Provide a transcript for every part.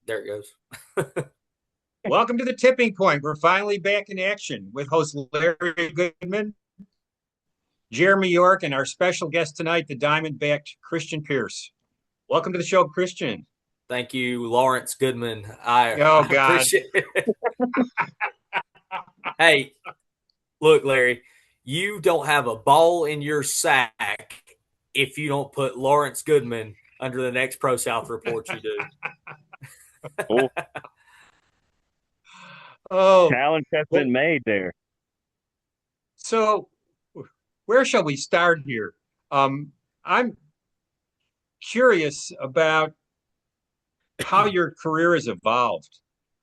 There it goes. Welcome to the tipping point. We're finally back in action with host Larry Goodman, Jeremy York, and our special guest tonight, the Diamondback Christian Pierce. Welcome to the show, Christian. Thank you, Lawrence Goodman. I Oh I God. appreciate it. Hey, look, Larry, you don't have a ball in your sack if you don't put Lawrence Goodman under the next Pro South report you do. Oh, Oh, challenge has well, been made there. so where shall we start here? I'm curious about how your career has evolved.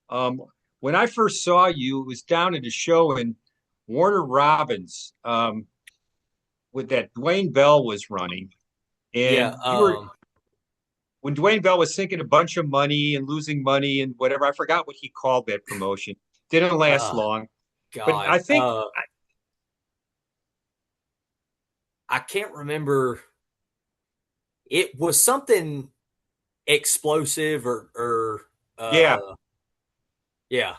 Um, when I first saw you, it was down at a show in Warner Robins with that Dwayne Bell was running, Yeah, and you were when Dwayne Bell was sinking a bunch of money and losing money and whatever. I forgot what he called that promotion. Didn't last uh, long, but God, I think I can't remember. It was something explosive or yeah. yeah,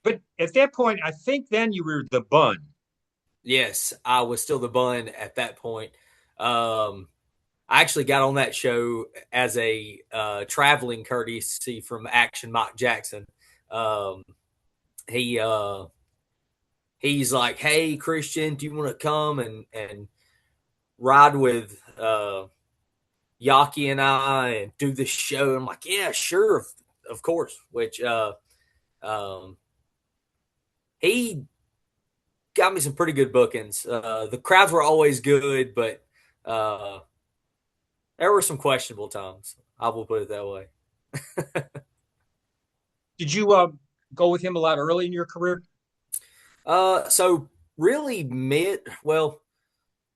But at that point, I think then you were the bun. yes, I was still the bun at that point. Um, I actually got on that show as a traveling courtesy from Action Mike Jackson. Um, he he's like, "Hey, Christian, do you want to come and ride with Yaki and I and do this show?" I'm like, "Yeah, sure, of course." Which um, he got me some pretty good bookings. The crowds were always good, but uh, there were some questionable times. I will put it that way. Did you go with him a lot early in your career? So really well,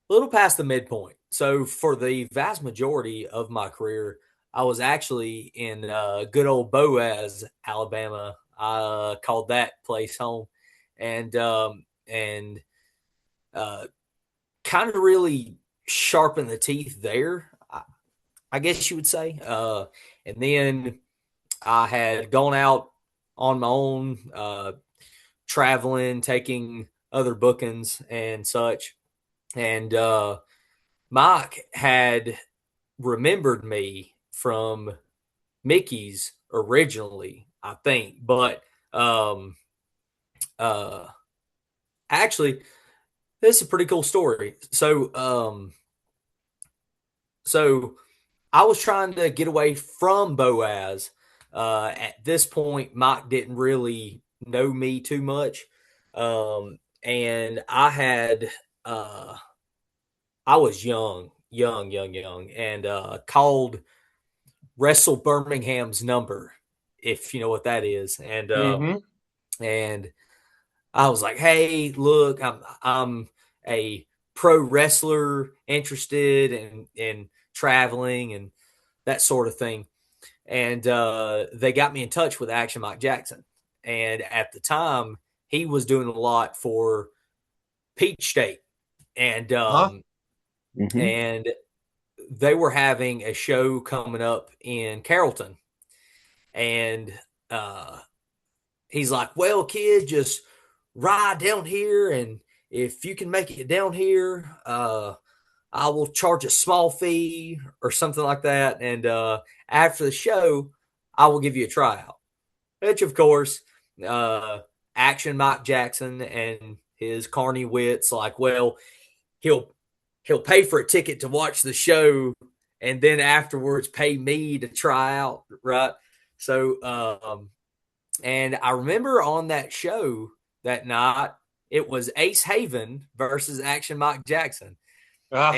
a little past the midpoint. So for the vast majority of my career, I was actually in good old Boaz, Alabama. I called that place home, and uh, kind of really sharpened the teeth there. I guess you would say. And then I had gone out on my own, traveling, taking other bookings and such. And Mike had remembered me from Mickey's originally, I think, but um, uh, actually, this is a pretty cool story. So I was trying to get away from Boaz. At this point, Mike didn't really know me too much, and uh, I was young, and called Wrestle Birmingham's number, if you know what that is, Mm-hmm. and I was like, "Hey, look, I'm a pro wrestler interested in traveling and that sort of thing." And they got me in touch with Action Mike Jackson. And at the time, he was doing a lot for Peach State, and Huh? Hmm. and they were having a show coming up in Carrollton, and uh, he's like, "Well, kid, just ride down here, and if you can make it down here, I will charge a small fee or something like that. And after the show, I will give you a tryout." Which, of course, uh, Action Mike Jackson and his carny wits, like, well, he'll he'll pay for a ticket to watch the show, and then afterwards pay me to try out, right? So, and I remember on that show that night, it was Ace Haven versus Action Mike Jackson, Ah,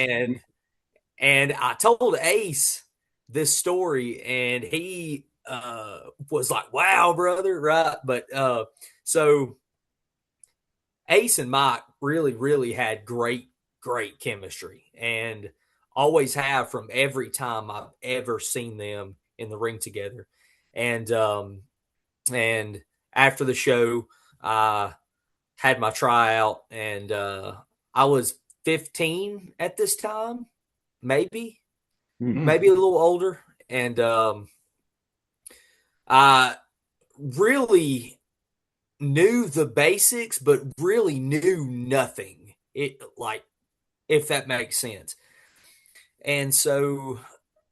and I told Ace this story, and he was like, "Wow, brother!" Right? But so Ace and Mike really had great chemistry, and always have from every time I've ever seen them in the ring together. And and after the show, I had my tryout, and I was 15 at this time, maybe Hmm. mm. maybe a little older, and I really knew the basics, but really knew nothing. It like if that makes sense. And so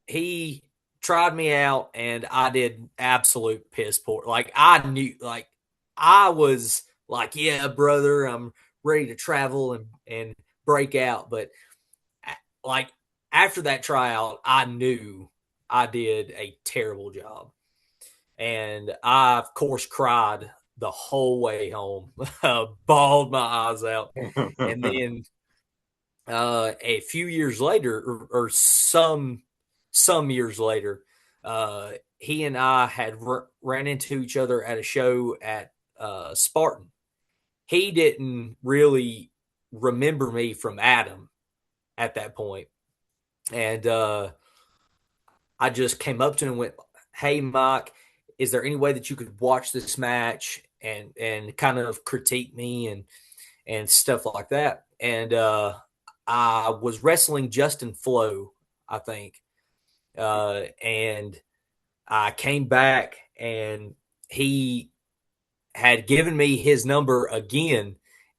he tried me out, and I did absolute piss poor. Like I knew, like I was like, yeah, brother, I'm ready to travel and break out. But like after that tryout, I knew I did a terrible job, and I of course cried the whole way home, bawled my eyes out, and then a few years later, or some years later, he and I had ran into each other at a show at Spartan. He didn't really remember me from Adam at that point, and I just came up to him and went, "Hey, Mike, is there any way that you could watch this match and kind of critique me and stuff like that?" And I was wrestling Justin Flo, I think, and I came back, and he had given me his number again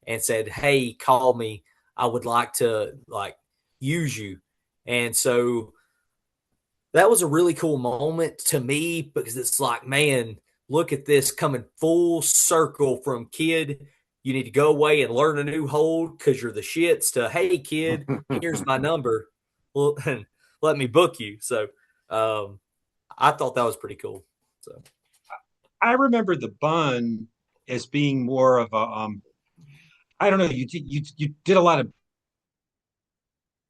and said, "Hey, call me. I would like to like use you." And so that was a really cool moment to me because it's like, man, look at this coming full circle from kid. You need to go away and learn a new hold because you're the shits to, hey, kid, here's my number. Well, let me book you. So um, I thought that was pretty cool. So, I remember the bun as being more of a I don't know, you did a lot of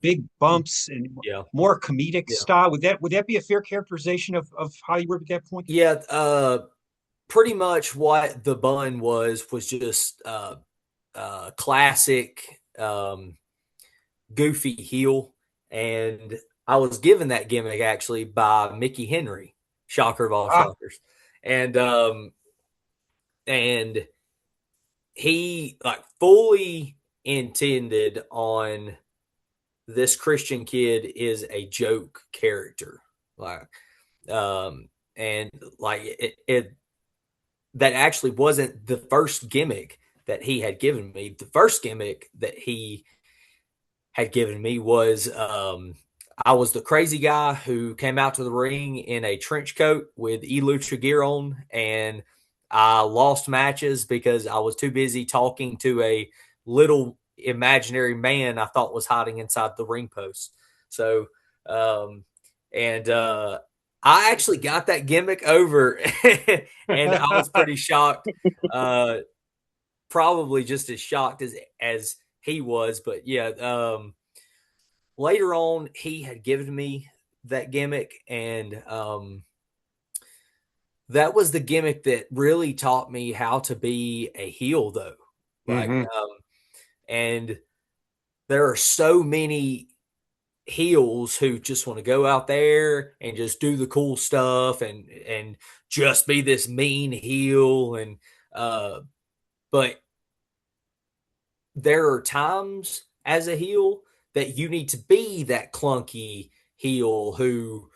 big bumps and yeah. more comedic Yeah. style. Would that be a fair characterization of how you were at that point? Yeah. Pretty much what the bun was just classic goofy heel, and I was given that gimmick actually by Mickey Henry, shocker of all Ah, shockers, and and he like fully intended on this Christian kid is a joke character, like and like it that actually wasn't the first gimmick that he had given me. The first gimmick that he had given me was I was the crazy guy who came out to the ring in a trench coat with elucha gear on, and I lost matches because I was too busy talking to a little imaginary man I thought was hiding inside the ring post. So, um, and I actually got that gimmick over, and I was pretty shocked. Uh, Probably just as shocked as he was, but yeah. Later on, he had given me that gimmick, and that was the gimmick that really taught me how to be a heel, though. Like, mm-hmm. and there are so many heels who just want to go out there and just do the cool stuff and just be this mean heel and but there are times as a heel that you need to be that clunky heel who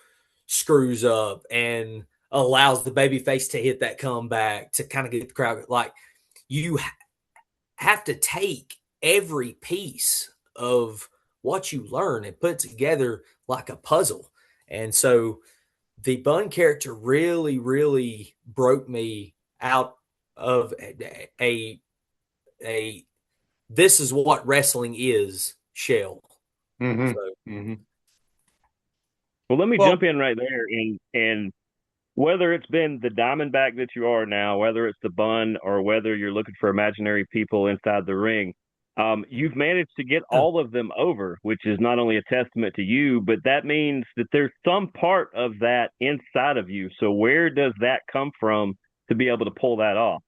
screws up and allows the babyface to hit that comeback to kind of get the crowd. Like you have to take every piece of what you learn and put it together like a puzzle. And so the Bun character really, really broke me out of a this is what wrestling is shell. Mm-hmm. So Mm-hmm. Well, let me Well, jump in right there, and whether it's been the Diamondback that you are now, whether it's the Bun, or whether you're looking for imaginary people inside the ring, you've managed to get all of them over, which is not only a testament to you, but that means that there's some part of that inside of you. So where does that come from to be able to pull that off?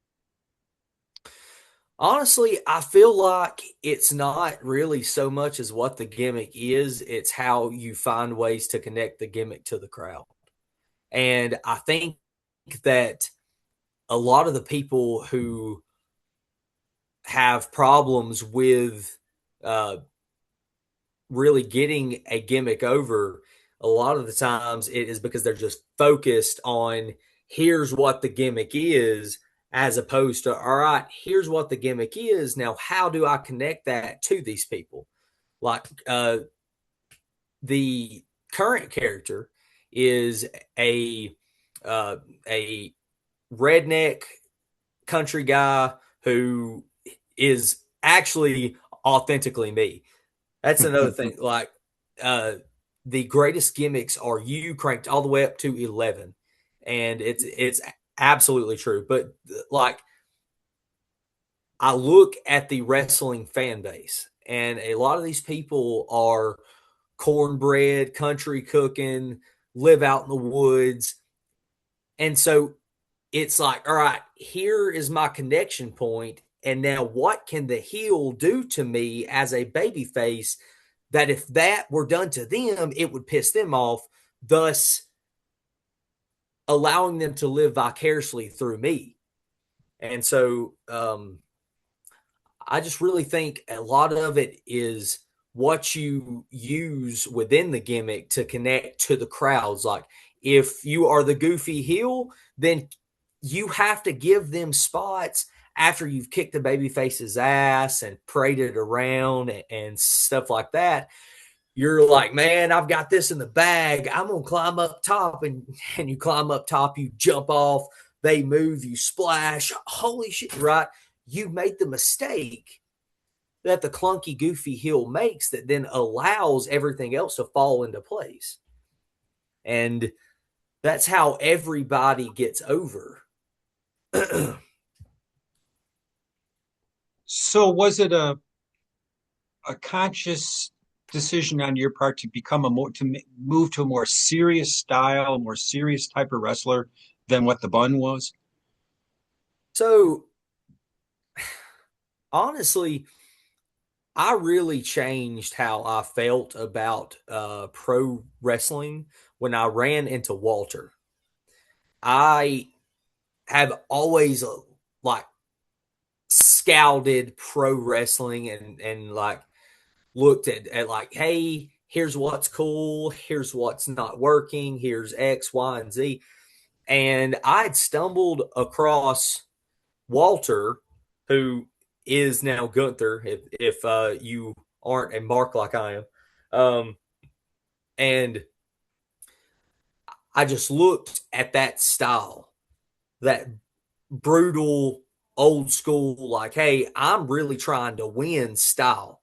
honestly, I feel like it's not really so much as what the gimmick is, it's how you find ways to connect the gimmick to the crowd. And I think that a lot of the people who have problems with uh, really getting a gimmick over, a lot of the times it is because they're just focused on here's what the gimmick is, as opposed to, all right, here's what the gimmick is. Now, how do I connect that to these people? Like the current character is a a redneck country guy who is actually authentically me. That's another thing. Like the greatest gimmicks are you cranked all the way up to 11, and it's absolutely true. But like I look at the wrestling fan base, and a lot of these people are cornbread, country cooking, live out in the woods. And so it's like, all right, here is my connection point. And now what can the heel do to me as a baby face that if that were done to them, it would piss them off, thus allowing them to live vicariously through me. And so I just really think a lot of it is what you use within the gimmick to connect to the crowds. Like if you are the goofy heel, then you have to give them spots after you've kicked the babyface's ass and paraded around and stuff like that. You're like, man, I've got this in the bag. I'm gonna climb up top, and you climb up top, you jump off, they move, you splash. Holy shit, right? You made the mistake that the clunky, goofy heel makes that then allows everything else to fall into place. And that's how everybody gets over. So was it a conscious decision on your part to become move to a more serious style, a more serious type of wrestler than what the Bun was? So honestly, I really changed how I felt about pro wrestling when I ran into Walter. I have always like scouted pro wrestling and like looked at like, hey, here's what's cool, here's what's not working, here's X, Y, and Z. And I had stumbled across Walter, who is now Gunther, if you aren't a mark like I am. And I just looked at that style, that brutal, old school, like, hey, I'm really trying to win style.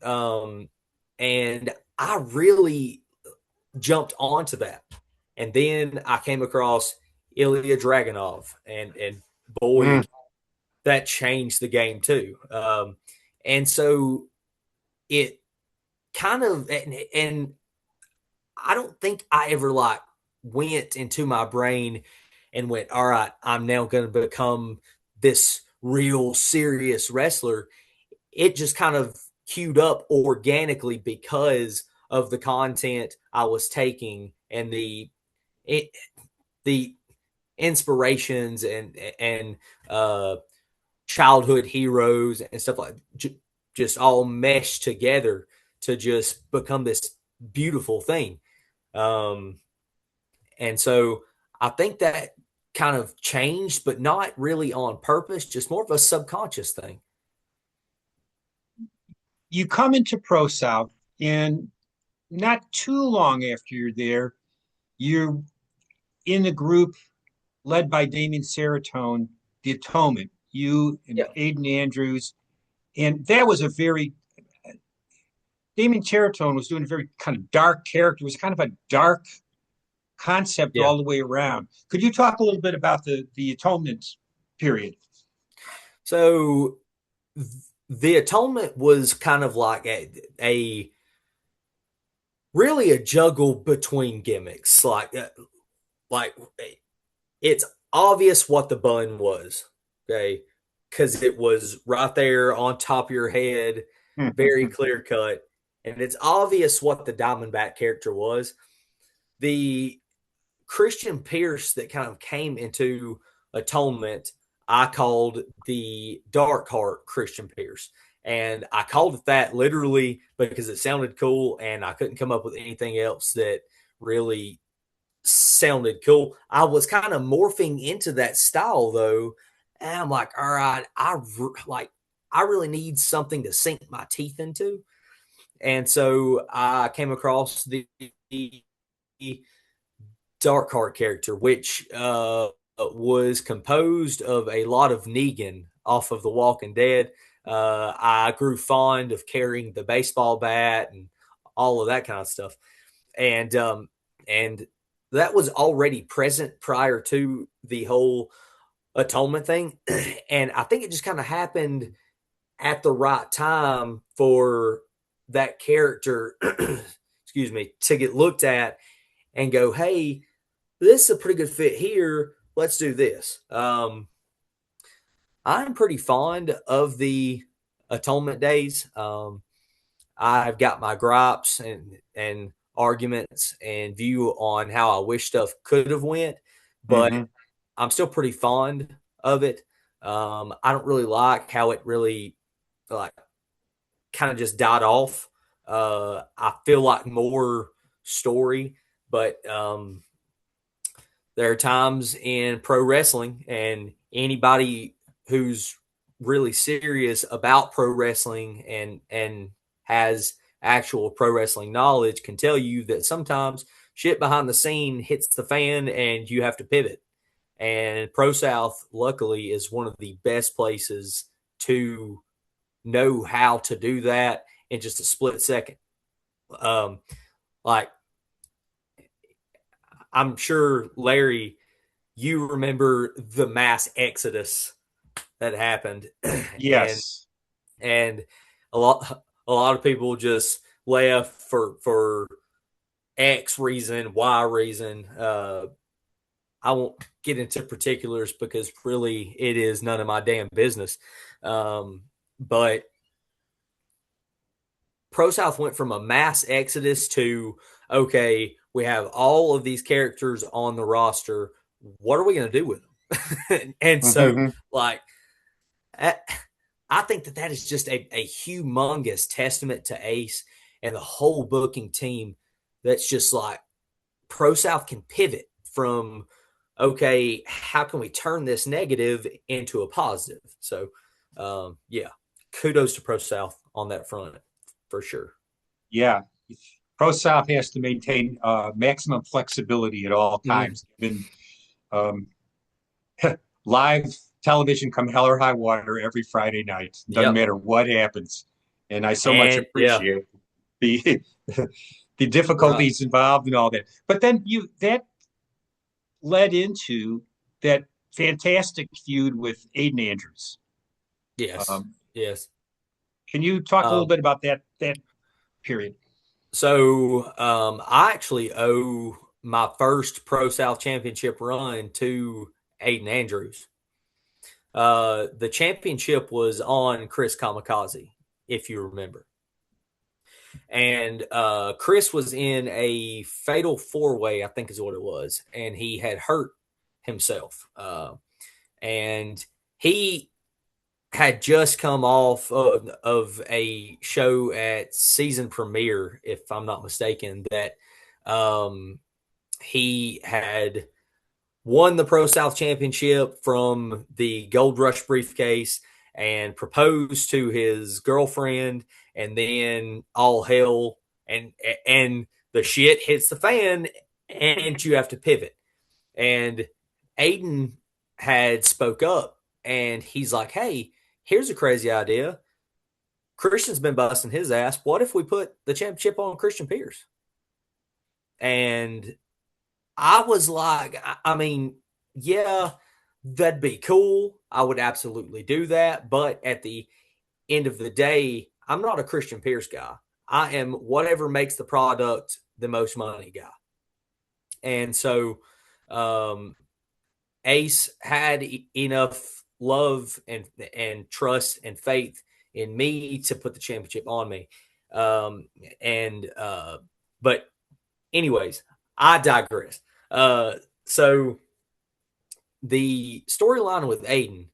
Um, and I really jumped onto that. And then I came across Ilya Dragunov, and boy, that changed the game too. And so it kind of, and I don't think I ever like went into my brain and went, all right, I'm now going to become this real serious wrestler. It just kind of queued up organically because of the content I was taking and the inspirations and childhood heroes and stuff like just all meshed together to just become this beautiful thing. Um, and so I think that kind of changed, but not really on purpose, just more of a subconscious thing. You come into Pro South, and not too long after you're there, you're in a group led by Damien Seratone, the Atonement, you and Yeah. Aiden Andrews. And that was a very, Damien Seratone was doing a very kind of dark character. It was kind of a dark concept Yeah. all the way around. Could you talk a little bit about the Atonement period? So the Atonement was kind of like a really a juggle between gimmicks. Like it's obvious what the bun was, okay, because it was right there on top of your head, very clear cut, and it's obvious what the Diamondback character was. The Christian Pierce that kind of came into Atonement, I called the Dark Heart Christian Pierce. And I called it that literally because it sounded cool and I couldn't come up with anything else that really sounded cool. I was kind of morphing into that style though, and I'm like, all right, I really need something to sink my teeth into, and so I came across the Dark Heart character, which was composed of a lot of Negan off of The Walking Dead. I grew fond of carrying the baseball bat and all of that kind of stuff, and that was already present prior to the whole atonement thing, and I think it just kind of happened at the right time for that character, excuse me, to get looked at and go, hey, this is a pretty good fit here. Let's do this. I'm pretty fond of the atonement days. I've got my gripes and arguments and view on how I wish stuff could have went, but I'm still pretty fond of it. I don't really like how it really like kind of just died off. I feel like more story, but there are times in pro wrestling, and anybody who's really serious about pro wrestling and has actual pro wrestling knowledge can tell you that sometimes shit behind the scene hits the fan and you have to pivot. And Pro South, luckily, is one of the best places to know how to do that in just a split second. Like, I'm sure, Larry, you remember the mass exodus that happened. Yes. and a lot of people just left for X reason, Y reason. I won't get into particulars because really it is none of my damn business. But Pro South went from a mass exodus to, okay, we have all of these characters on the roster. What are we going to do with them? And so, like, I think that is just a humongous testament to Ace and the whole booking team. That's just like Pro South can pivot from, okay, how can we turn this negative into a positive? So, yeah, kudos to Pro South on that front for sure. Yeah. Pro South has to maintain maximum flexibility at all times, given live television come hell or high water every Friday night. Doesn't matter what happens. And I so much appreciate the the difficulties involved and all that. But then that led into that fantastic feud with Aiden Andrews. Yes. Yes. Can you talk a little bit about that period? So I actually owe my first Pro South Championship run to Aiden Andrews. The championship was on Chris Kamikaze, if you remember. And Chris was in a fatal four-way, I think is what it was, and he had hurt himself. And he had just come off of a show at season premiere, if I'm not mistaken, that he had won the Pro South Championship from the Gold Rush briefcase and proposed to his girlfriend, and then all hell and the shit hits the fan, and you have to pivot. And Aiden had spoke up, and he's like, hey, here's a crazy idea. Christian's been busting his ass. What if we put the championship on Christian Pierce? And I was like, I mean, yeah, that'd be cool. I would absolutely do that. But at the end of the day, I'm not a Christian Pierce guy. I am whatever makes the product the most money guy. And so Ace had enough love and trust and faith in me to put the championship on me. But anyways, I digress. So the storyline with Aiden,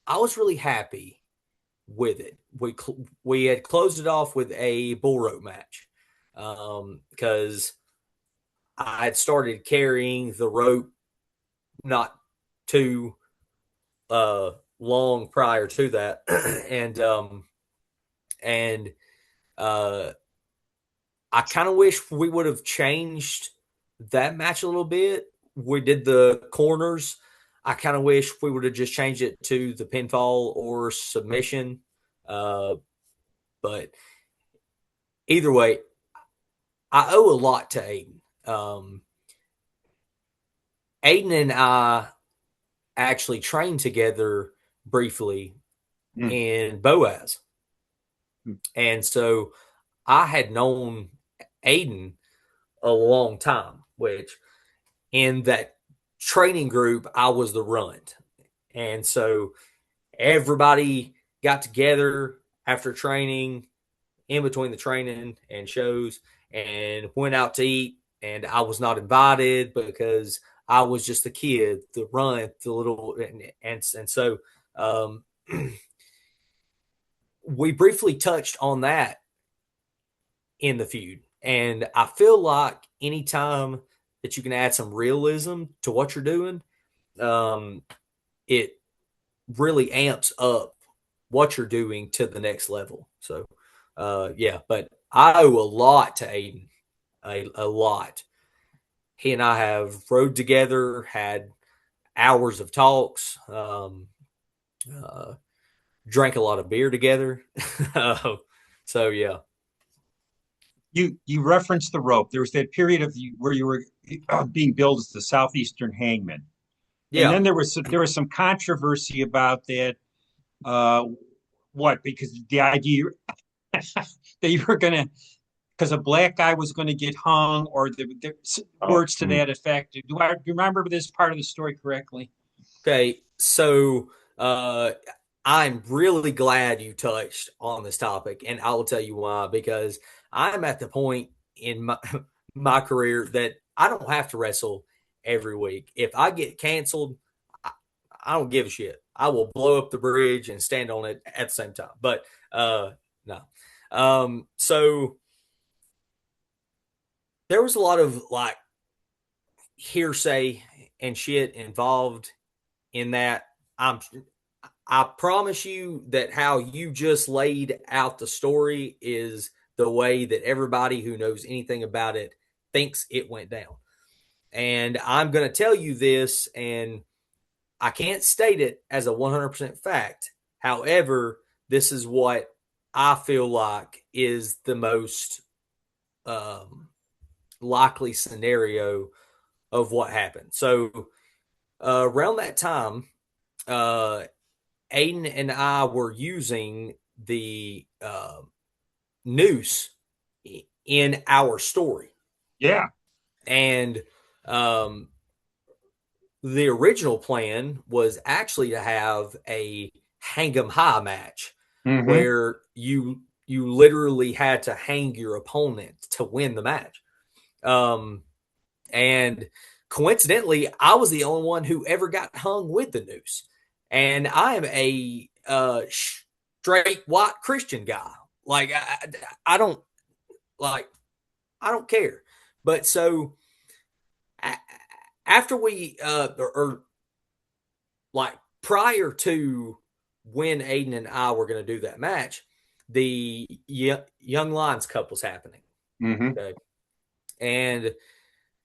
I was really happy with it. We had closed it off with a bull rope match because I had started carrying the rope not too long prior to that, and uh, I kind of wish we would have changed that match a little bit. We did the corners. I kind of wish we would have just changed it to the pinfall or submission. But either way, I owe a lot to Aiden. Aiden and I actually trained together briefly in Boaz. And so I had known Aiden a long time, which in that training group, I was the runt. And so everybody got together after training, in between the training and shows, and went out to eat. And I was not invited because I was just the kid, the runt, the little, and so we briefly touched on that in the feud. And I feel like anytime that you can add some realism to what you're doing, it really amps up what you're doing to the next level. So, yeah, but I owe a lot to Aiden, a lot. He and I have rode together, had hours of talks, drank a lot of beer together. So, yeah. You referenced the rope. There was that period of where you were being billed as the Southeastern Hangman, and Yeah. then there was some controversy about that. What? Because the idea that you were going to, because a black guy was going to get hung, or the words to that effect. Do you remember this part of the story correctly? Okay. So, I'm really glad you touched on this topic, and I will tell you why. Because I'm at the point in my career that I don't have to wrestle every week. If I get canceled, I don't give a shit. I will blow up the bridge and stand on it at the same time. But no. So there was a lot of like hearsay and shit involved in that. I promise you that how you just laid out the story is the way that everybody who knows anything about it thinks it went down. And I'm going to tell you this, and I can't state it as a 100% fact. However, this is what I feel like is the most likely scenario of what happened. So, around that time, Aiden and I were using the noose in our story. Yeah. And the original plan was actually to have a hang 'em high match where you literally had to hang your opponent to win the match. And coincidentally, I was the only one who ever got hung with the noose. And I am a straight white Christian guy. Like I don't like I don't care. But so after we or like prior to when Aiden and I were going to do that match, the Young Lions Cup was happening. Okay. And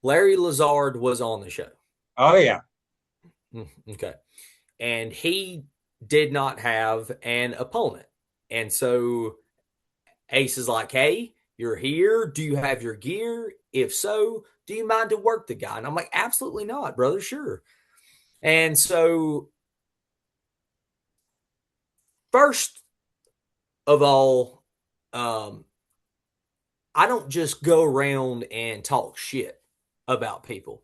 Larry Lazard was on the show. Oh yeah. Okay. And he did not have an opponent. And so Ace is like, hey, you're here. Do you have your gear? If so, do you mind to work the guy? And I'm like, absolutely not, brother. Sure. And so, first of all, I don't just go around and talk shit about people.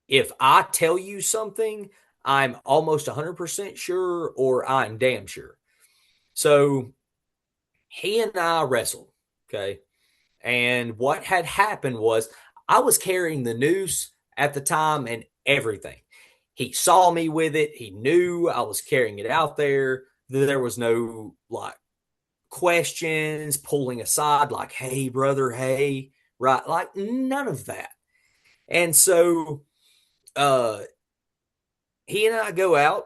If I tell you something, I'm almost 100% sure or I'm damn sure. So he and I wrestled. Okay. And what had happened was I was carrying the noose at the time and everything. He saw me with it. He knew I was carrying it out there. There was no like questions, pulling aside, like, hey, brother, hey, right? Like none of that. And so he and I go out.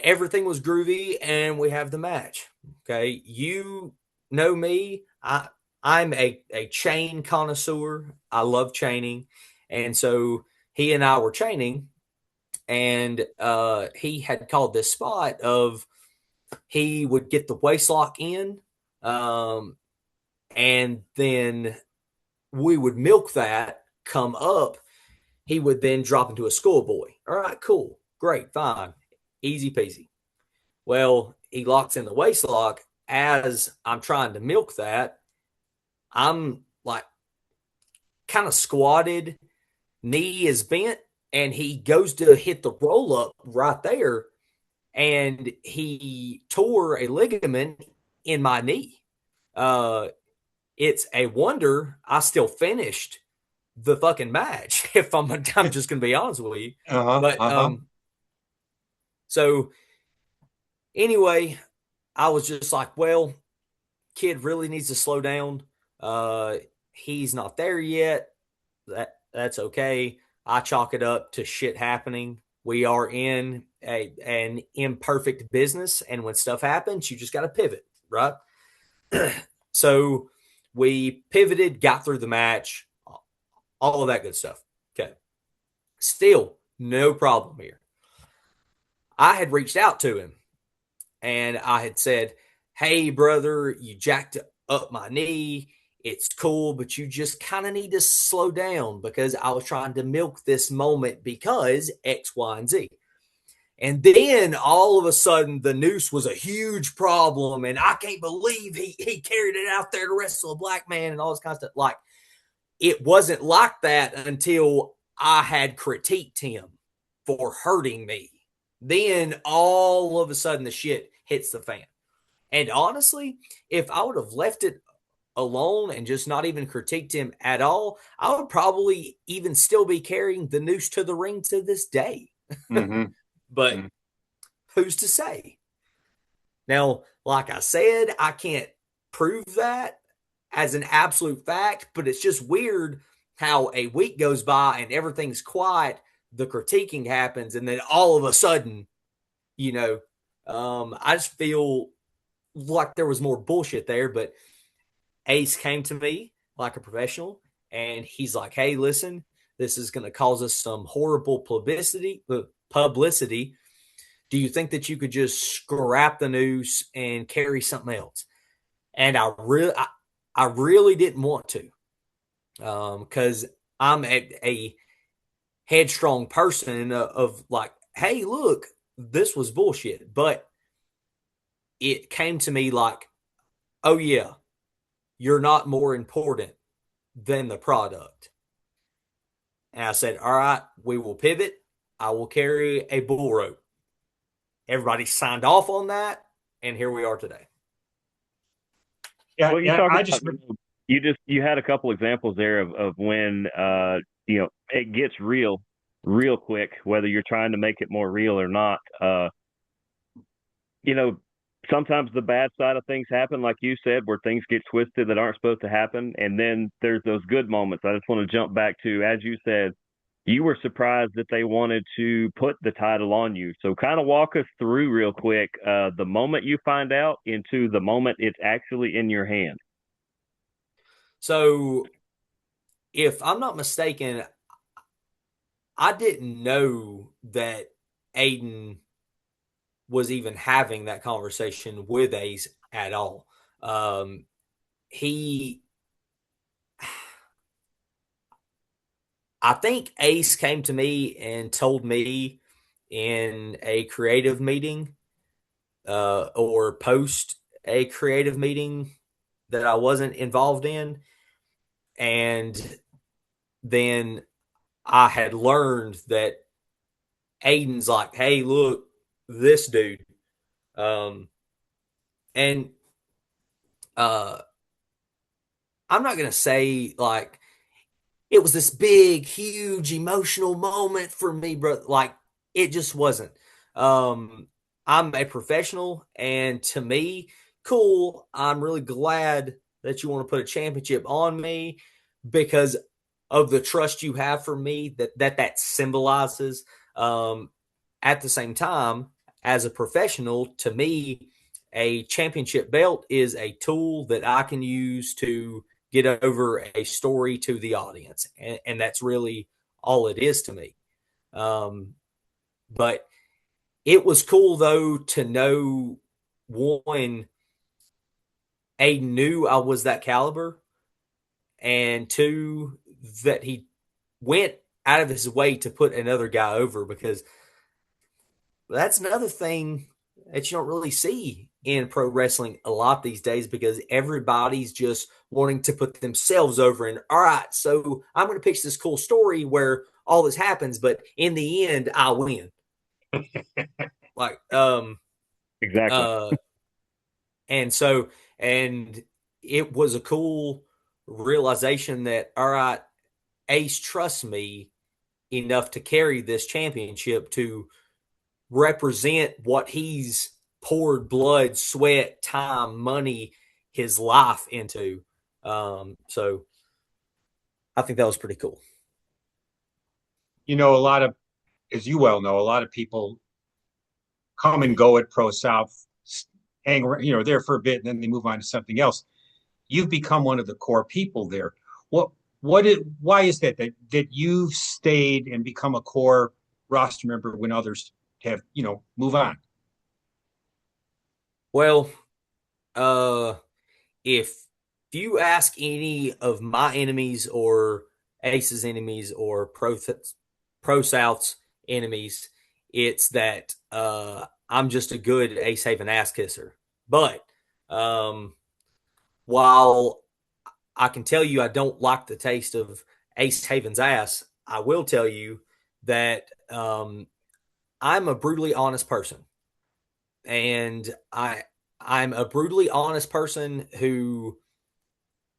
Everything was groovy, and we have the match. Okay, you know me. I'm a chain connoisseur. I love chaining, and so he and I were chaining, and he had called this spot of he would get the waist lock in, and then we would milk that, come up. He would then drop into a schoolboy. All right, cool, great, fine, easy peasy. Well, he locks in the waist lock. As I'm trying to milk that, I'm like kind of squatted, knee is bent, and he goes to hit the roll up right there, and he tore a ligament in my knee. Uh, it's a wonder I still finished the fucking match. If I'm just gonna be honest with you. But so anyway, I was just like, well, kid really needs to slow down. He's not there yet. That's okay. I chalk it up to shit happening. We are in an imperfect business, and when stuff happens, you just got to pivot, right? So we pivoted, got through the match, all of that good stuff. Okay. Still, no problem here. I had reached out to him and I had said, hey, brother, you jacked up my knee. It's cool, but you just kind of need to slow down because I was trying to milk this moment because X, Y, and Z. And then all of a sudden, the noose was a huge problem, and I can't believe he carried it out there to wrestle a black man and all this kind of stuff. Like, it wasn't like that until I had critiqued him for hurting me. Then all of a sudden, the shit hits the fan. And honestly, if I would have left it alone and just not even critiqued him at all, I would probably even still be carrying the noose to the ring to this day. But who's to say? Now, like I said, I can't prove that as an absolute fact, but it's just weird how a week goes by and everything's quiet, the critiquing happens, and then all of a sudden, I just feel like there was more bullshit there. But Ace came to me like a professional, and he's like, hey, listen, this is going to cause us some horrible publicity. Do you think that you could just scrap the noose and carry something else? And I really didn't want to, because I'm a headstrong person of like, hey, look, this was bullshit. But it came to me like, oh yeah, you're not more important than the product. And I said, all right, we will pivot. I will carry a bull rope. Everybody signed off on that, and here we are today. Yeah, Well, you yeah. talk about, you had a couple examples there of when it gets real quick, whether you're trying to make it more real or not. Sometimes the bad side of things happen, like you said, where things get twisted that aren't supposed to happen, and then there's those good moments. I just want to jump back to, as you said, you were surprised that they wanted to put the title on you. So kind of walk us through real quick the moment you find out into the moment it's actually in your hand. So if I'm not mistaken, I didn't know that Aiden was even having that conversation with Ace at all. I think Ace came to me and told me in a creative meeting, or post a creative meeting that I wasn't involved in. And then I had learned that Aiden's like, hey, look, this dude. And I'm not going to say like it was this big, huge emotional moment for me, bro. Like, it just wasn't. I'm a professional, and to me, cool. I'm really glad that you want to put a championship on me, because of the trust you have for me that symbolizes. At the same time, as a professional, to me, a championship belt is a tool that I can use to get over a story to the audience, and that's really all it is to me. But it was cool though to know, one, A, knew I was that caliber, and two, that he went out of his way to put another guy over, because that's another thing that you don't really see in pro wrestling a lot these days, because everybody's just wanting to put themselves over. And all right, so I'm going to pitch this cool story where all this happens, but in the end, I win. Like, Exactly. uh, and so, and it was a cool realization that, all right, Ace trusts me enough to carry this championship, to represent what he's poured blood, sweat, time, money, his life into. So I think that was pretty cool. You know, a lot of, as you well know, a lot of people come and go at Pro South, hang around, there for a bit, and then they move on to something else. You've become one of the core people there. Why is that you've stayed and become a core roster member when others have, move on? Well, uh, if you ask any of my enemies or Ace's enemies or Pro South's enemies, it's that I'm just a good Ace Haven ass kisser. But um, while I can tell you I don't like the taste of Ace Haven's ass, I will tell you that I'm a brutally honest person, and I'm a brutally honest person who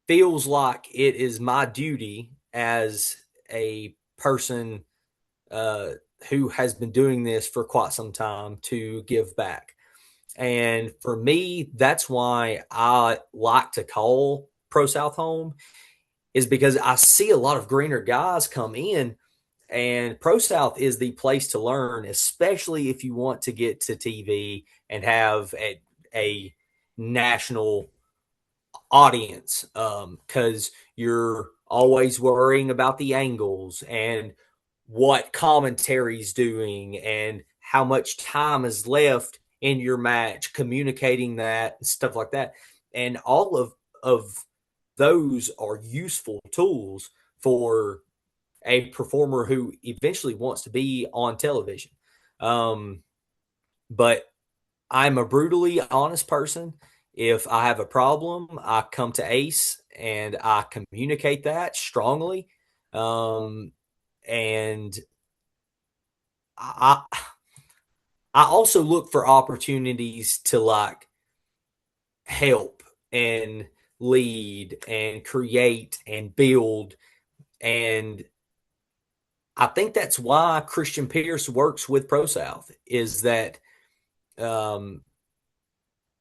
feels like it is my duty as a person uh, who has been doing this for quite some time to give back. And for me, that's why I like to call Pro South home, is because I see a lot of greener guys come in, and Pro South is the place to learn, especially if you want to get to TV and have a national audience, because you're always worrying about the angles and what commentary's doing and how much time is left in your match, communicating that and stuff like that. And all of those are useful tools for a performer who eventually wants to be on television. Um, but I'm a brutally honest person. If I have a problem, I come to Ace and I communicate that strongly. And I I also look for opportunities to like help and lead and create and build. And I think that's why Christian Pierce works with Pro South, is that um,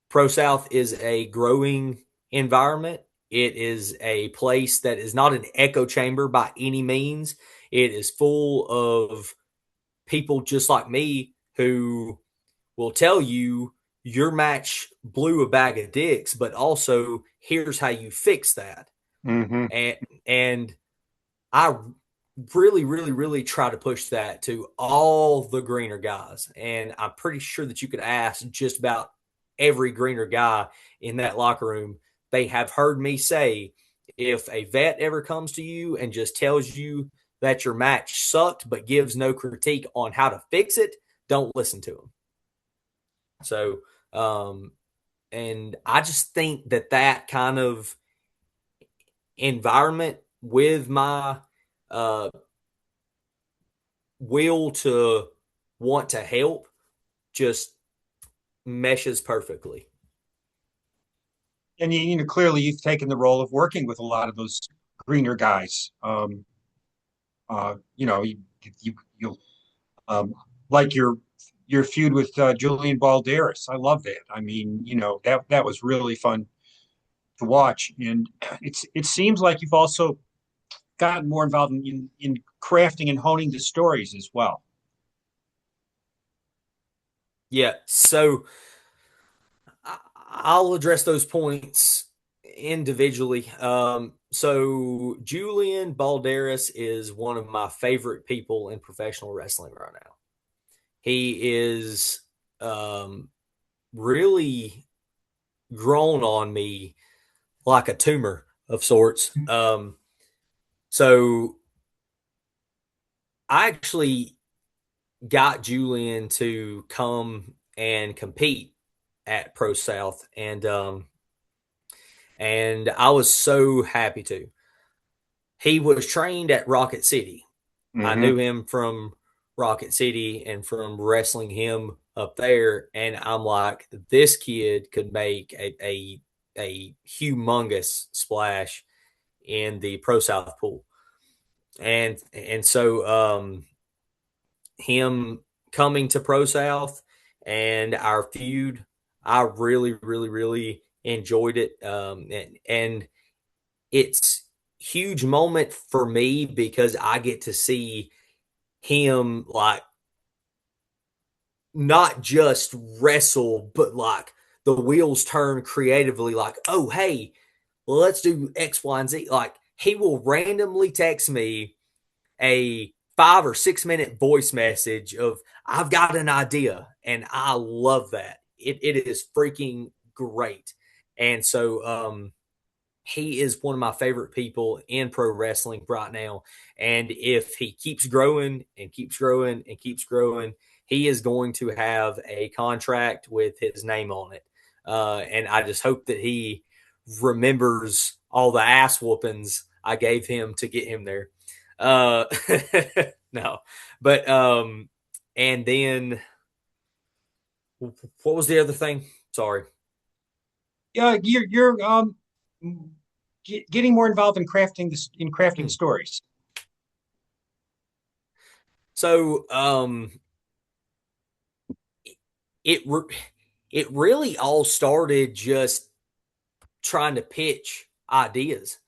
Pro South is a growing environment. It is a place that is not an echo chamber by any means. It is full of people just like me who will tell you your match blew a bag of dicks, but also here's how you fix that. Mm-hmm. And I really, really, really try to push that to all the greener guys. And I'm pretty sure that you could ask just about every greener guy in that locker room. They have heard me say, if a vet ever comes to you and just tells you that your match sucked but gives no critique on how to fix it, don't listen to them. So, and I just think that kind of environment with my uh, will to want to help just meshes perfectly. And clearly you've taken the role of working with a lot of those greener guys. You'll like your feud with Julian Balderas. I love that. I mean, that was really fun to watch. And it seems like you've also gotten more involved in crafting and honing the stories as well. Yeah. So I'll address those points individually. So Julian Balderas is one of my favorite people in professional wrestling right now. He is really grown on me like a tumor of sorts. So I actually got Julian to come and compete at Pro South, and I was so happy to. He was trained at Rocket City. I Mm-hmm. knew him from Rocket City and from wrestling him up there, and I'm like, this kid could make a humongous splash in the Pro South pool, and so him coming to Pro South and our feud, I really, really, really enjoyed it. And it's huge moment for me because I get to see him like not just wrestle, but like the wheels turn creatively. Like, oh hey, let's do X, Y, and Z. Like he will randomly text me a 5 or 6 minute voice message of I've got an idea, and I love that. It is freaking great. And so he is one of my favorite people in pro wrestling right now. And if he keeps growing and keeps growing and keeps growing, he is going to have a contract with his name on it. And I just hope that he remembers all the ass whoopings I gave him to get him there. Uh, no, but and then what was the other thing? Sorry. Yeah, you're getting more involved in crafting Hmm. stories. So it it really all started just trying to pitch ideas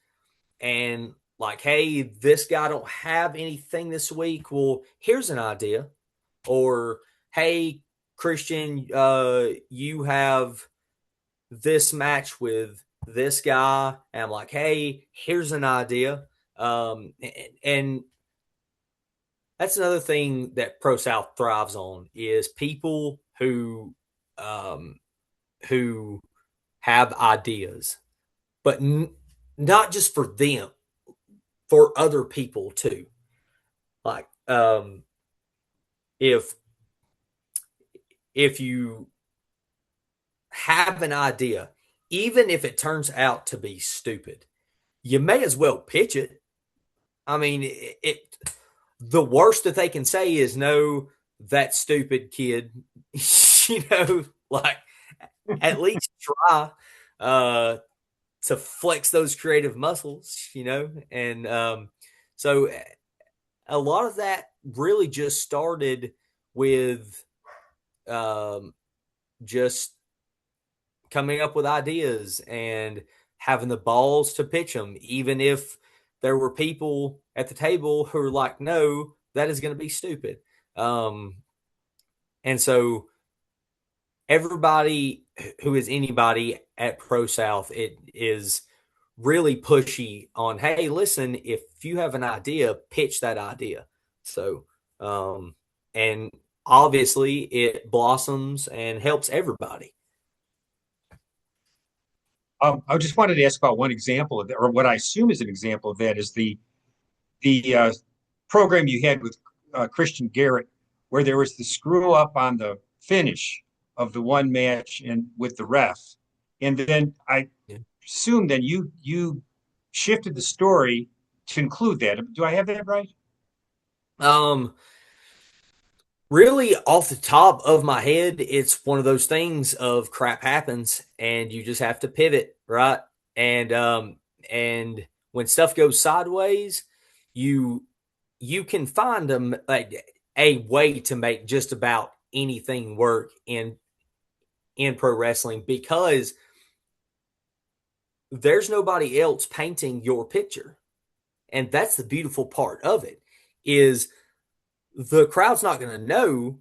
and like, hey, this guy don't have anything this week. Well, here's an idea. Or hey, Christian, you have this match with this guy, and I'm like, hey, here's an idea. And that's another thing that Pro South thrives on is people um, who have ideas, but not just for them, for other people too. Like if if you have an idea, even if it turns out to be stupid, you may as well pitch it. I mean, the worst that they can say is no, that stupid kid. Like at least try uh, to flex those creative muscles, and so a lot of that really just started with um, just coming up with ideas and having the balls to pitch them, even if there were people at the table who were like, no, that is going to be stupid. Um, and so everybody who is anybody at Pro South, it is really pushy on, hey, listen, if you have an idea, pitch that idea. So, and obviously it blossoms and helps everybody. I just wanted to ask about one example of that, or what I assume is an example of that, is the program you had with Christian Garrett, where there was the screw up on the finish of the one match and with the ref, and then I Yeah. assume then you shifted the story to include that. Do I have that right? Um, Really, off the top of my head, it's one of those things of crap happens and you just have to pivot, right? And when stuff goes sideways, you you can find like a way to make just about anything work in pro wrestling because there's nobody else painting your picture. And that's the beautiful part of it, is the crowd's not going to know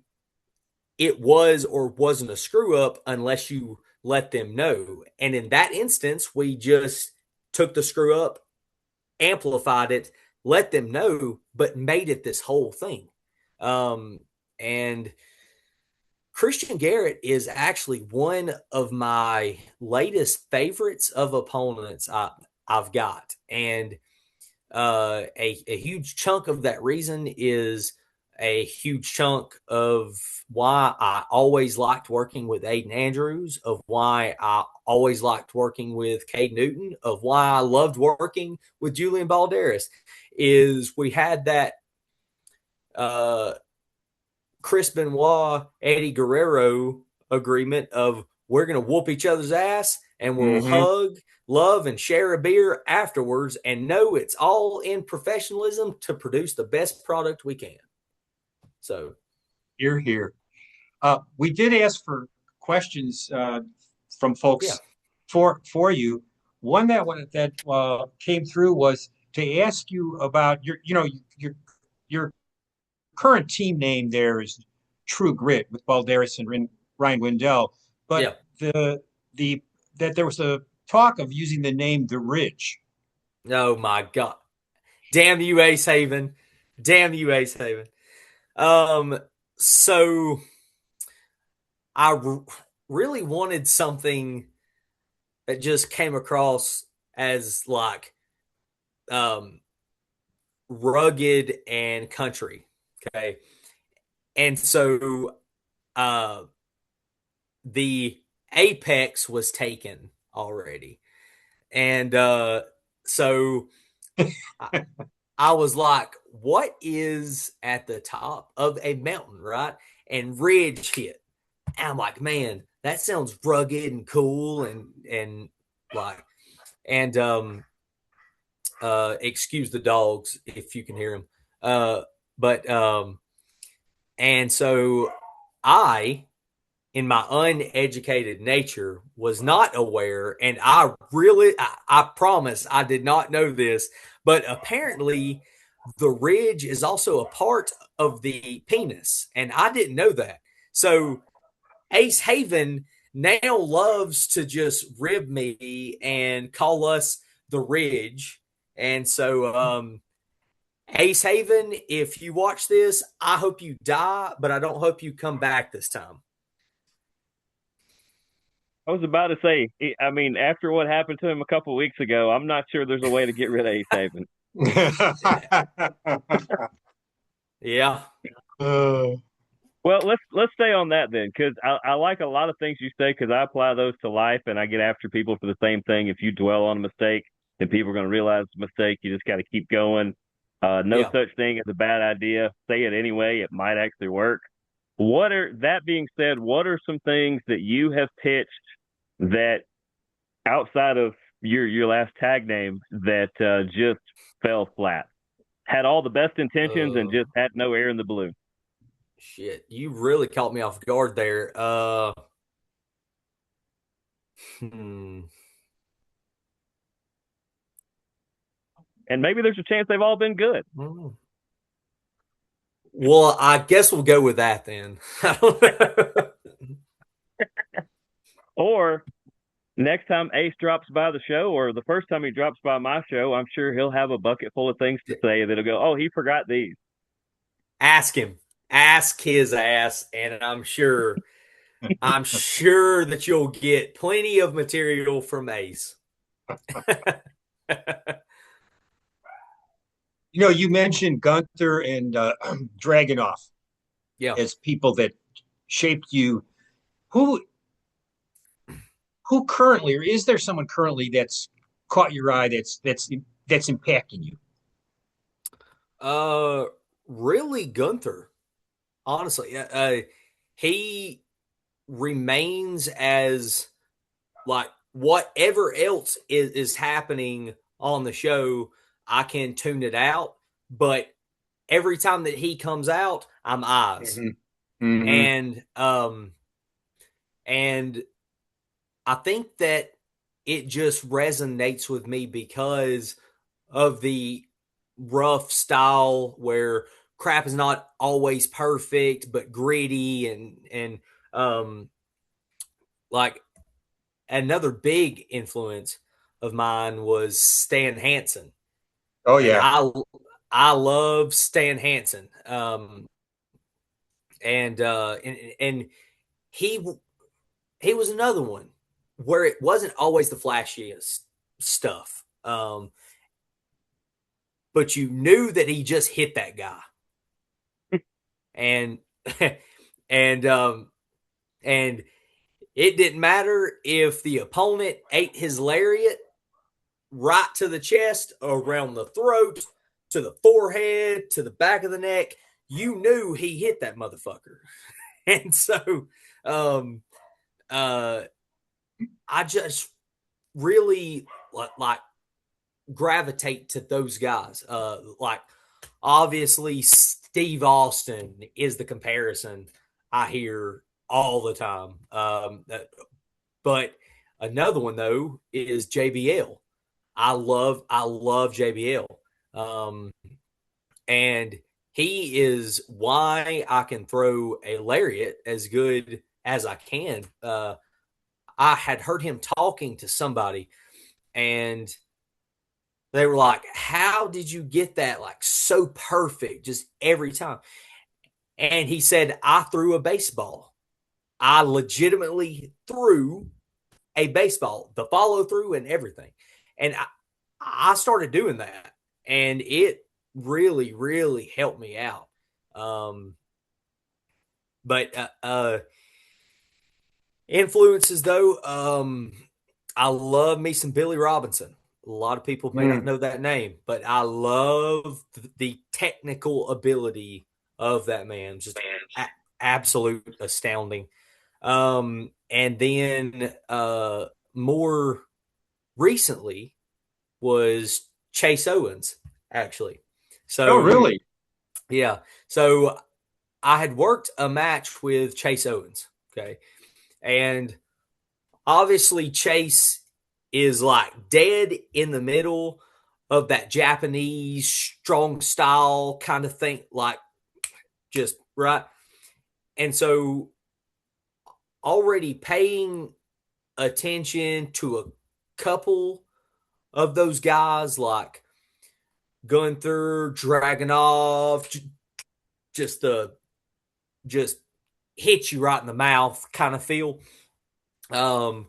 it was or wasn't a screw up unless you let them know. And in that instance, we just took the screw up, amplified it, let them know, but made it this whole thing. And Christian Garrett is actually one of my latest favorites of opponents I've got. And a huge chunk of that reason is a huge chunk of why I always liked working with Aiden Andrews, of why I always liked working with Cade Newton, of why I loved working with Julian Balderas, is we had that Chris Benoit, Eddie Guerrero agreement of we're going to whoop each other's ass and we'll hug, love, and share a beer afterwards and know it's all in professionalism to produce the best product we can. So, Here. We did ask for questions from folks for you. One that came through was to ask you about your current team name there is True Grit with Balderas and Ryan Wendell, but the that there was a talk of using the name The Ridge. oh my God. Damn you, Ace Haven. Damn you, Ace Haven. So I really wanted something that just came across as like rugged and country. Okay. And so the apex was taken already. And so I was like, what is at the top of a mountain, right? And ridge hit. And I'm like, man, that sounds rugged and cool and like and excuse the dogs if you can hear them. But and so I, in my uneducated nature, was not aware, and I promise I did not know this, but apparently the ridge is also a part of the penis, and I didn't know that. So Ace Haven now loves to just rib me and call us the Ridge. And so, Ace Haven, if you watch this, I hope you die, but I don't hope you come back this time. I was about to say, I mean, after what happened to him a couple of weeks ago, I'm not sure there's a way to get rid of Ace Haven. Yeah. Well, let's stay on that then, because I like a lot of things you say, because I apply those to life, and I get after people for the same thing. If you dwell on a mistake, then people are going to realize it's a mistake. You just got to keep going. No such thing as a bad idea. Say it anyway; it might actually work. That being said, what are some things that you have pitched that outside of your last tag name that just fell flat? Had all the best intentions and just had no air in the balloon. Shit, you really caught me off guard there. And maybe there's a chance they've all been good. Well, I guess we'll go with that then. Or next time Ace drops by the show, or the first time he drops by my show, I'm sure he'll have a bucket full of things to say that'll go, oh, he forgot these. Ask him. Ask his ass, and I'm sure that you'll get plenty of material from Ace. You mentioned Gunther and Dragunov as people that shaped you. Who currently, or is there someone currently that's caught your eye that's impacting you? Really, Gunther. Honestly, he remains as like whatever else is happening on the show, I can tune it out. But every time that he comes out, I'm eyes. And I think that it just resonates with me because of the rough style where crap is not always perfect, but gritty and like another big influence of mine was Stan Hansen, Oh and yeah. I love Stan Hansen, and he he was another one where it wasn't always the flashiest stuff, but you knew that he just hit that guy, and and and it didn't matter if the opponent ate his lariat right to the chest, around the throat, to the forehead, to the back of the neck. You knew he hit that motherfucker. And so um, uh, I just really like gravitate to those guys. Like obviously Steve Austin is the comparison I hear all the time. But another one though is JBL. I love JBL. Um, and he is why I can throw a lariat as good as I can. I had heard him talking to somebody, and they were like, "How did you get that like so perfect just every time?" And he said, "I threw a baseball. I legitimately threw a baseball, the follow through and everything." And I started doing that, and it really, really helped me out. Um, but influences though, I love me some Billy Robinson. A lot of people may not Mm. know that name, but I love the technical ability of that man. Just a- absolute astounding. And then more recently was Chase Owens, actually. Oh, So really? yeah, so I had worked a match with Chase Owens. Okay, and obviously Chase is like dead in the middle of that Japanese strong style kind of thing, like just right. And so already paying attention to a couple of those guys like Gunther, Dragonov, just the just hit you right in the mouth kind of feel. Um,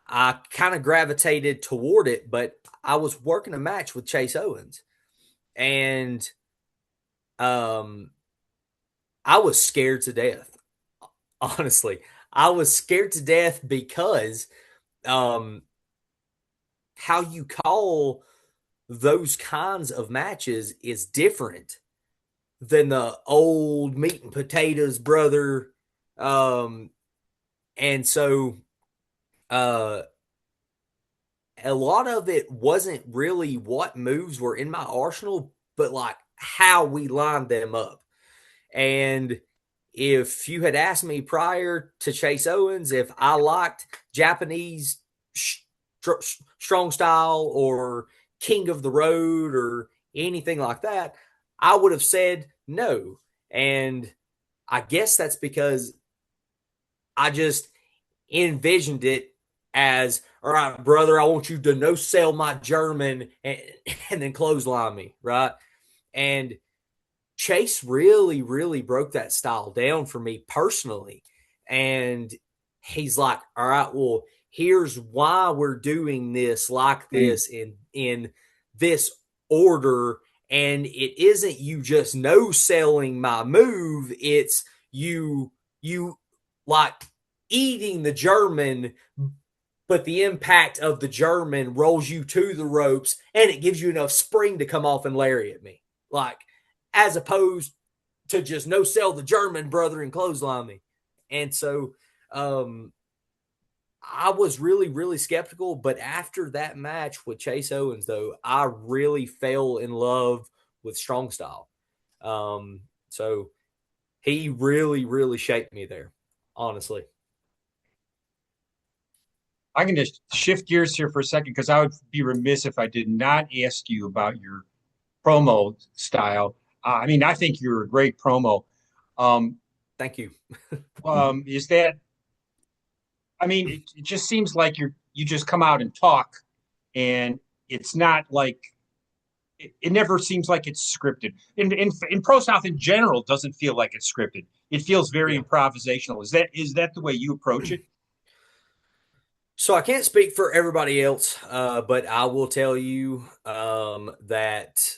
I kind of gravitated toward it, but I was working a match with Chase Owens, and um, I was scared to death. Honestly, I was scared to death because um, how you call those kinds of matches is different than the old meat and potatoes brother. Um, and so uh, a lot of it wasn't really what moves were in my arsenal, but like how we lined them up. And if you had asked me prior to Chase Owens if I liked Japanese strong style or King of the Road or anything like that, I would have said no. And I guess that's because I just envisioned it as, all right, brother, I want you to no sell my German and then clothesline me, right? And Chase really, really broke that style down for me personally. And he's like, all right, well, here's why we're doing this like Mm. this in this order. And it isn't you just no selling my move, it's you like eating the German, but the impact of the German rolls you to the ropes and it gives you enough spring to come off and lariat me. Like, as opposed to just no sell the German brother and clothesline me. And so um, I was really, really skeptical. But after that match with Chase Owens, though, I really fell in love with strong style. So he really, really shaped me there, honestly. I'm going to shift gears here for a second because I would be remiss if I did not ask you about your promo style. I mean, I think you're a great promo. Um, Thank you. is that? I mean, it just seems like you just come out and talk, and it's not like it never seems like it's scripted. In Pro South in general, it doesn't feel like it's scripted. It feels very Yeah. improvisational. Is that the way you approach it? So I can't speak for everybody else, but I will tell you that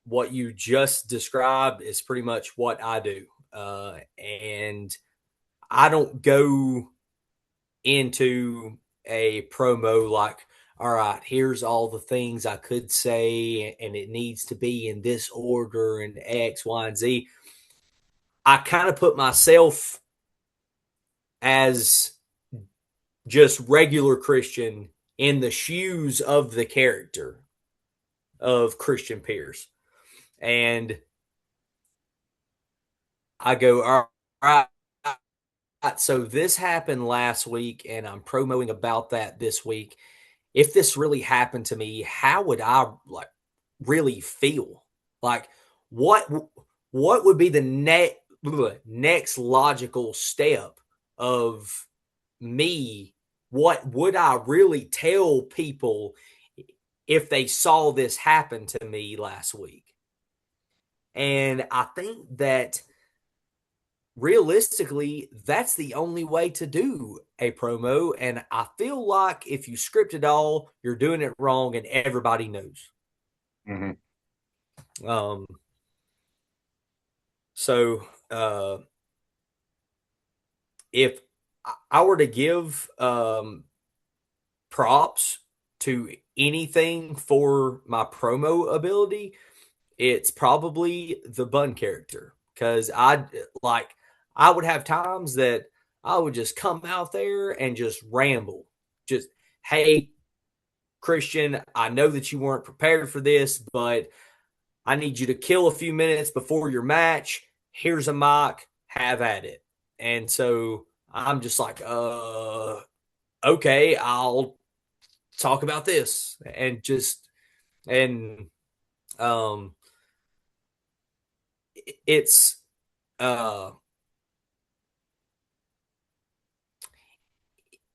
what you just described is pretty much what I do. And I don't go into a promo like, all right, here's all the things I could say, and it needs to be in this order and X, Y, and Z. I kind of put myself as just regular Christian in the shoes of the character of Christian Pierce. And I go, all right, so this happened last week, and I'm promoting about that this week. If this really happened to me, how would I like really feel? Like what what would be the next logical step of me? What would I really tell people if they saw this happen to me last week? And I think that realistically, that's the only way to do a promo. And I feel like if you script it all, you're doing it wrong and everybody knows. Mm-hmm. Um, so if I were to give props to anything for my promo ability, it's probably the bun character. Because I would have times that I would just come out there and just ramble. Just, hey, Christian, I know that you weren't prepared for this, but I need you to kill a few minutes before your match. Here's a mic, have at it. And so I'm just like, okay, I'll talk about this. And um it's uh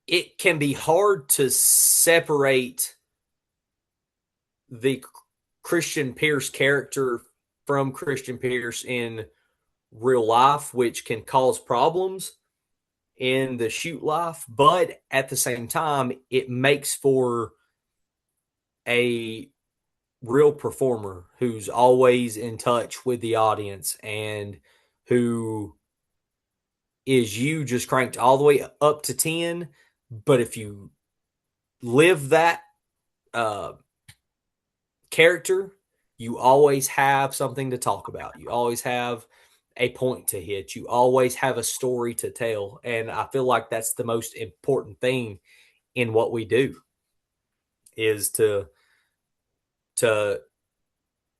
it can be hard to separate the Christian Pierce character from Christian Pierce in real life, which can cause problems in the shoot life. But at the same time, it makes for a real performer who's always in touch with the audience and who is you just cranked all the way up to 10. But if you live that uh, character, you always have something to talk about. You always have a point to hit. You always have a story to tell. And I feel like that's the most important thing in what we do is to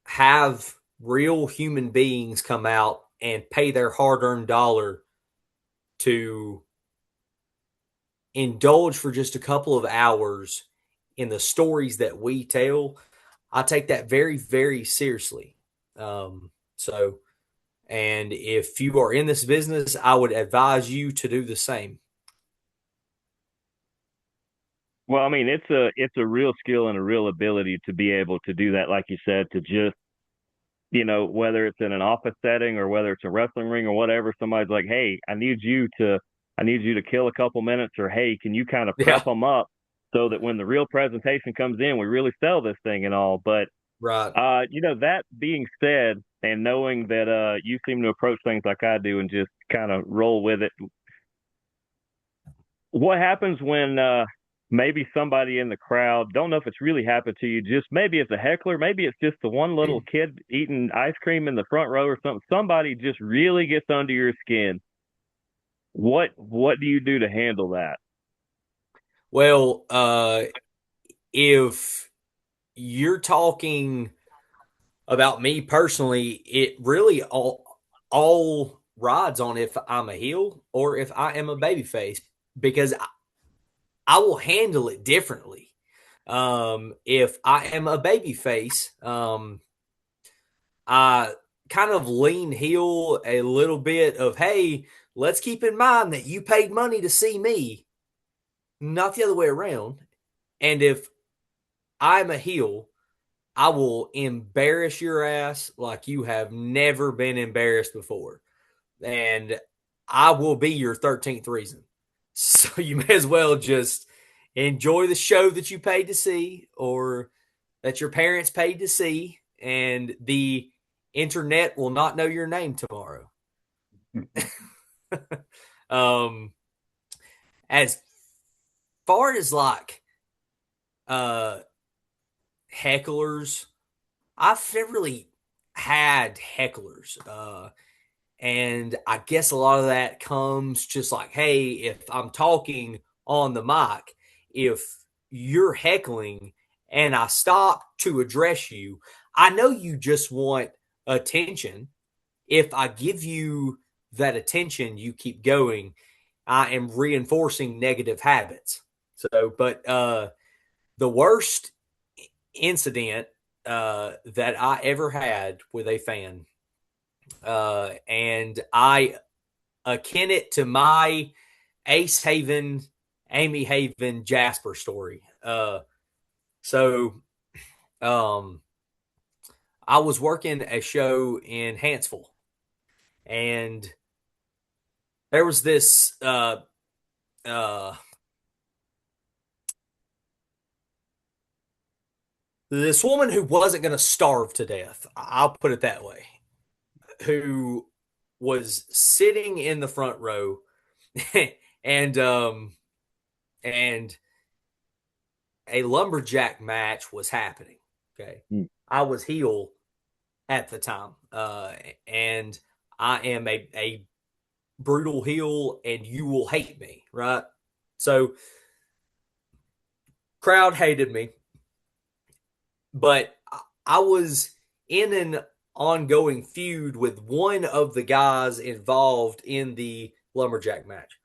have real human beings come out and pay their hard-earned dollar to indulge for just a couple of hours in the stories that we tell. I take that very, very seriously. So, and if you are in this business, I would advise you to do the same. Well, I mean, it's a real skill and a real ability to be able to do that, like you said, to just whether it's in an office setting or whether it's a wrestling ring or whatever, somebody's like, hey, I need you to kill a couple minutes, or hey, can you kind of prep Yeah, them up so that when the real presentation comes in, we really sell this thing and all. But right. that being said, and knowing that you seem to approach things like I do and just kind of roll with it, what happens when maybe somebody in the crowd, don't know if it's really happened to you, just maybe it's a heckler, maybe it's just the one little kid eating ice cream in the front row or something, somebody just really gets under your skin. What do you do to handle that? Well, if you're talking about me personally, it really all rides on if I'm a heel or if I am a babyface because I will handle it differently. If I am a babyface, I kind of lean heel a little bit of, hey, let's keep in mind that you paid money to see me, not the other way around. And if I'm a heel, I will embarrass your ass like you have never been embarrassed before. And I will be your 13th reason. So you may as well just enjoy the show that you paid to see or that your parents paid to see, and the internet will not know your name tomorrow. um, as far as like uh, hecklers, I've never really had hecklers. And I guess a lot of that comes just like, hey, if I'm talking on the mic, if you're heckling and I stop to address you, I know you just want attention. If I give you that attention, you keep going. I am reinforcing negative habits. So, but the worst incident that I ever had with a fan, and I akin it to my Ace Haven, Amy Haven, Jasper story. So I was working a show in Hansville, and there was uh, this woman who wasn't going to starve to death. I'll put it that way. Who was sitting in the front row, and and a lumberjack match was happening. Okay, I was heel at the time, and I am a brutal heel, and you will hate me, right? So, crowd hated me, but I was in an ongoing feud with one of the guys involved in the lumberjack match.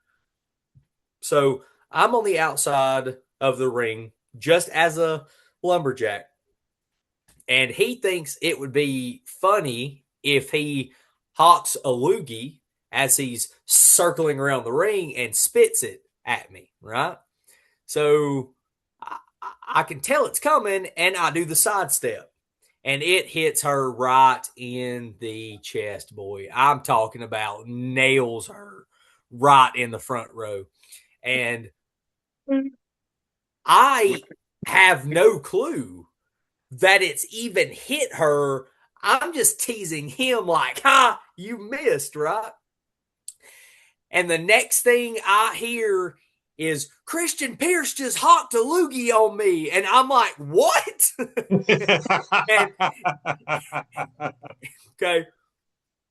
So I'm on the outside of the ring just as a lumberjack. And he thinks it would be funny if he hawks a loogie as he's circling around the ring and spits it at me, right? So I can tell it's coming, and I do the sidestep. And it hits her right in the chest, boy. I'm talking about nails her right in the front row. And I have no clue that it's even hit her. I'm just teasing him like, ha, you missed, right? And the next thing I hear is Christian Pierce just hawked a loogie on me. And I'm like, what? and,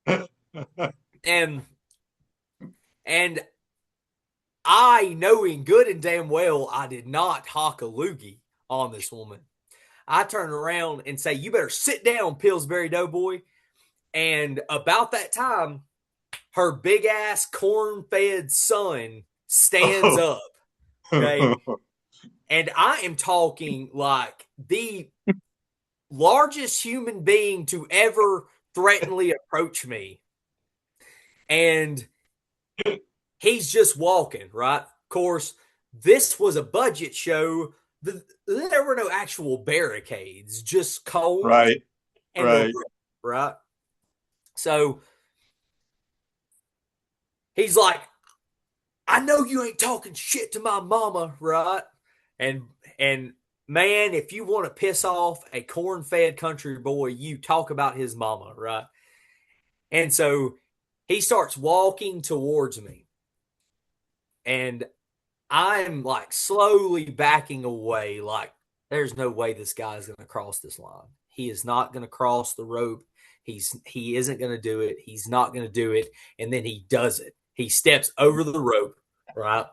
okay. And I, knowing good and damn well, I did not hawk a loogie on this woman. I turn around and say, you better sit down, Pillsbury Doughboy. And about that time, her big ass corn fed son stands up. Okay. And I am talking like the largest human being to ever threateningly approach me. And he's just walking, right? Of course, this was a budget show. There were no actual barricades, just cones right, and right. the rope, right? So he's like, I know you ain't talking shit to my mama, right? And man, if you want to piss off a corn-fed country boy, you talk about his mama, right? And so he starts walking towards me. And I'm like slowly backing away, like there's no way this guy's going to cross this line. He is not going to cross the rope. He isn't going to do it. He's not going to do it. And then he does it. He steps over the rope, right?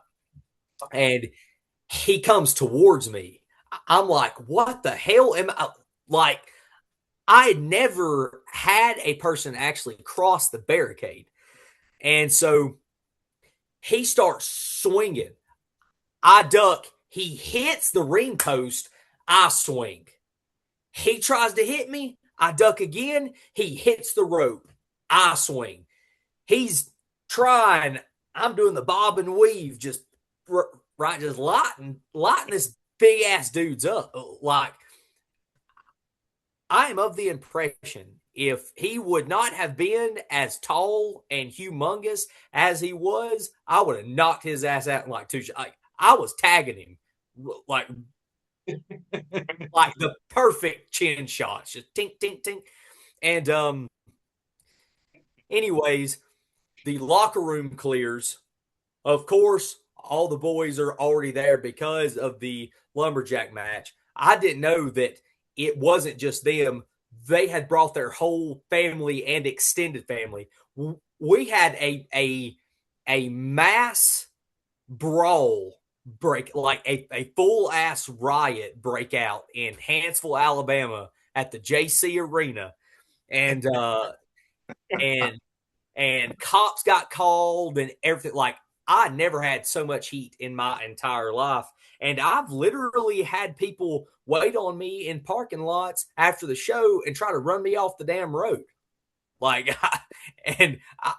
And he comes towards me. I'm like, what the hell am I? Like, I had never had a person actually cross the barricade. And so he starts swinging. I duck. He hits the ring post. I swing. He tries to hit me. I duck again. He hits the rope. I swing. He's trying. I'm doing the bob and weave, just right, just lighting this big ass dude's up. Like, I am of the impression if he would not have been as tall and humongous as he was, I would have knocked his ass out in like two shots. I was tagging him like like the perfect chin shots, just tink tink tink. And anyways, the locker room clears. Of course, all the boys are already there because of the lumberjack match. I didn't know that it wasn't just them. They had brought their whole family and extended family. We had a mass brawl break, like a full ass riot break out in Hansville, Alabama at the JC Arena. And and and cops got called and everything. Like, I never had so much heat in my entire life. And I've literally had people wait on me in parking lots after the show and try to run me off the damn road. Like, and I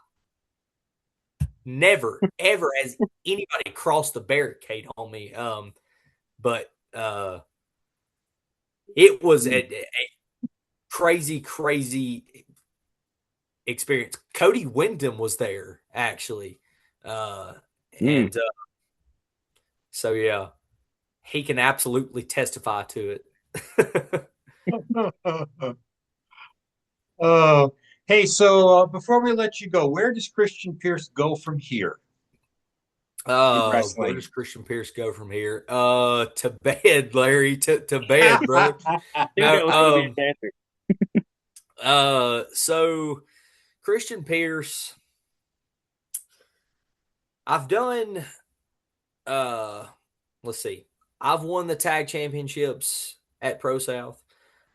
never, ever has anybody crossed the barricade on me. But it was a crazy, crazy experience. Cody Wyndham was there, actually. And so, yeah, he can absolutely testify to it. Hey, so before we let you go, where does Christian Pierce go from here in Where wrestling? does Christian Pierce go from here? To bed, Larry. To bed, brother. That was going to be No, his answer. so Christian Pierce, I've done. Let's see. I've won the tag championships at Pro South.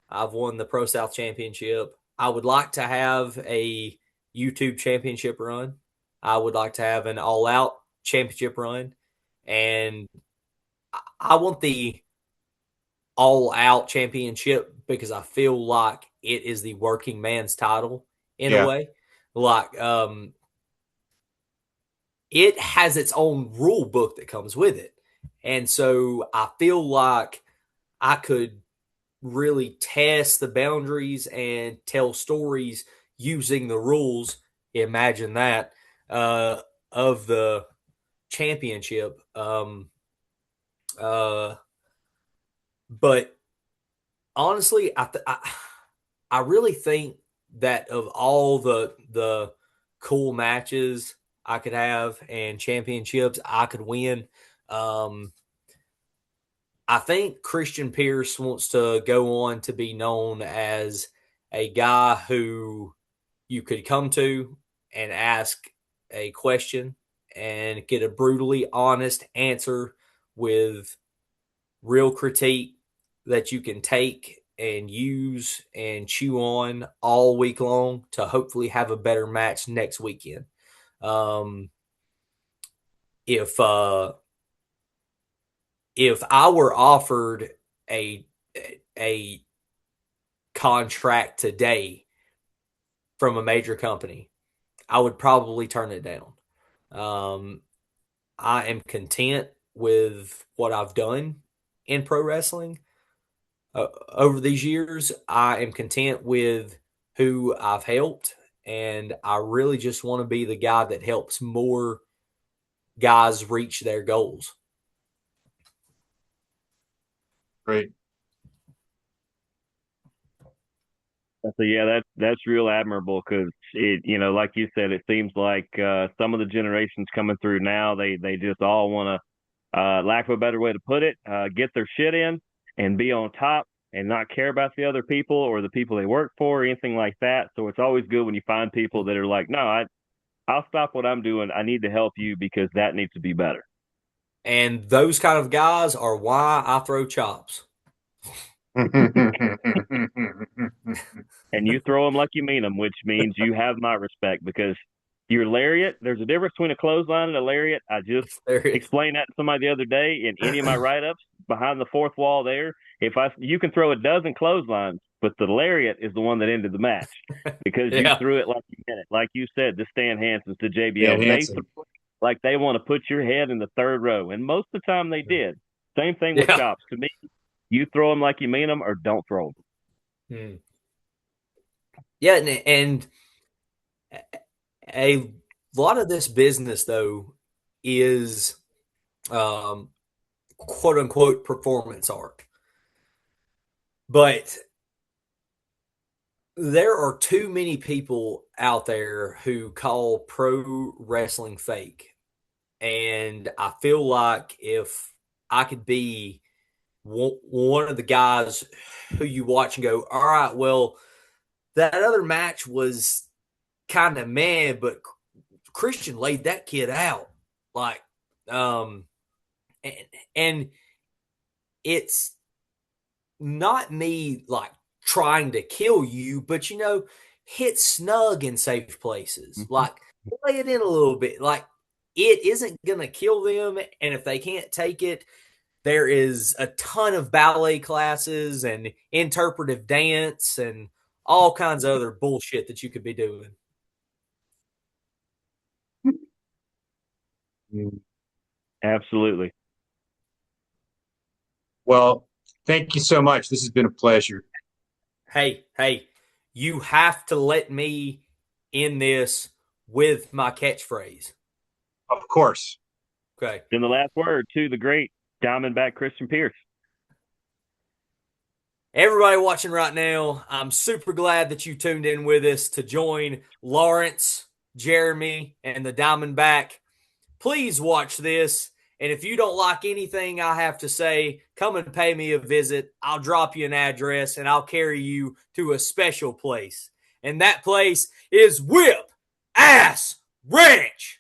I've won the Pro South championship. I would like to have a YouTube championship run. I would like to have an all out championship run. And I want the all out championship because I feel like it is the working man's title in a Yeah. way. Like, it has its own rule book that comes with it. And so I feel like I could really test the boundaries and tell stories using the rules. Imagine that, of the championship. But honestly, I really think that of all the cool matches I could have and championships I could win, I think Christian Pierce wants to go on to be known as a guy who you could come to and ask a question and get a brutally honest answer with real critique that you can take and use and chew on all week long to hopefully have a better match next weekend. Um, if if I were offered a a contract today from a major company, I would probably turn it down. Um, I am content with what I've done in pro wrestling over these years. I am content with who I've helped, and I really just want to be the guy that helps more guys reach their goals. Great. So yeah, that's real admirable because it, like you said, it seems like some of the generations coming through now, they just all want to, lack of a better way to put it, get their shit in and be on top and not care about the other people or the people they work for or anything like that. So it's always good when you find people that are like, no, I'll stop what I'm doing. I need to help you because that needs to be better. And those kind of guys are why I throw chops. And you throw them like you mean them, which means you have my respect because your lariat, there's a difference between a clothesline and a lariat. I just explained that to somebody the other day in any of my write-ups behind the fourth wall there. You can throw a dozen clotheslines, but the lariat is the one that ended the match because you Yeah. threw it like you meant it. Like you said, the Stan Hansens, the Dan JBLs, they Hansen. threw it like they want to put your head in the third row. And most of the time they did. Same thing with Yeah. chops. To me, you throw them like you mean them or don't throw them. Hmm. Yeah. And a lot of this business, though, is quote unquote performance art. But there are too many people out there who call pro wrestling fake. And I feel like if I could be one of the guys who you watch and go, all right, well, that other match was kind of meh, but Christian laid that kid out. Like, um, and, and it's not me like trying to kill you, but hit snug in safe places. Mm-hmm. Like, lay it in a little bit. Like, it isn't going to kill them. And if they can't take it, there is a ton of ballet classes and interpretive dance and all kinds of other bullshit that you could be doing. Absolutely. Well, thank you so much. This has been a pleasure. Hey, you have to let me in this with my catchphrase. Of course. Okay. And the last word to the great Diamondback Christian Pierce. Everybody watching right now, I'm super glad that you tuned in with us to join Lawrence, Jeremy, and the Diamondback. Please watch this. And if you don't like anything I have to say, come and pay me a visit. I'll drop you an address and I'll carry you to a special place. And that place is Whip Ass Ranch.